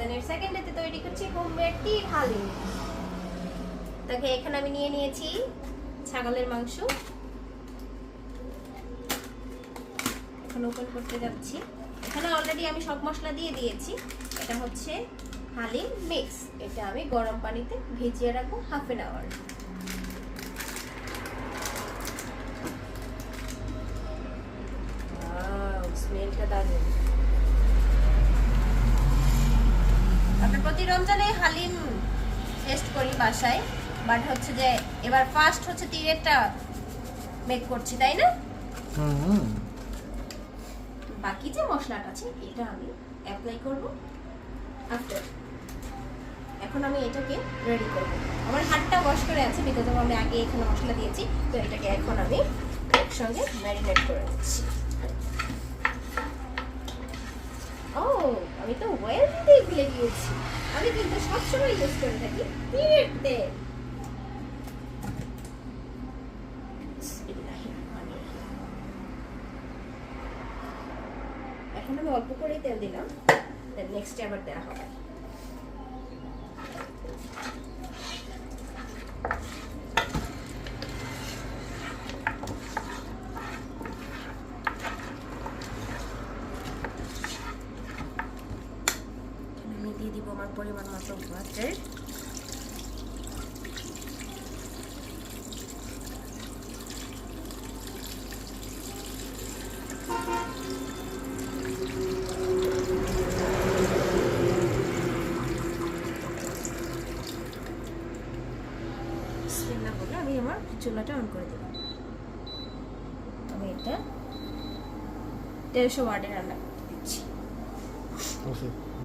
রমাদানের সেকেন্ড ডেতে তৈরি করছি হোমমেড তীর হালিম। তাকে এখানে আমি নিয়ে নিয়েছি ছাগলের মাংস, এখন ওপেন করতে যাচ্ছি। এখানে অলরেডি আমি সব মশলা দিয়ে দিয়েছি। এটা হচ্ছে হালিম মিক্স, এটা আমি গরম পানিতে ভিজিয়ে রাখবো হাফ এন আওয়ার। স্মেলটা দারুণ। আমরা প্রতি রমজানে হালিম টেস্ট করি বাসায়, বাট হচ্ছে যে এবার ফার্স্ট হচ্ছে তীরেরটা মেক করছি, তাই না? বাকি যে মশলাটা আছে এটা আমি অ্যাপ্লাই করব আফটার। এখন আমি এটাকে রেডি করব। আমার হাতটা ওয়াশ করে আছে বিকজ আমি আগে এখানে মশলা দিয়েছি, তো এটাকে এখন আমি একসঙ্গে ম্যারিনেট করে দিচ্ছি। ও, আমি তো ওয়েল দিতে ভুলে গিয়েছি। আমি কিন্তু সবসময় ইউজ করে থাকি তীরের তেল। এখন আমি অল্প করে তেল দিলাম, দেন নেক্সট আবার দেওয়া হবে। আমি দিয়ে দিব আমার পরিমাণ মতো বাটার। আমি আমার চুলাটা অন করে দেব। আমি এটা 150 ওয়াটের রান্না করতে দিচ্ছি।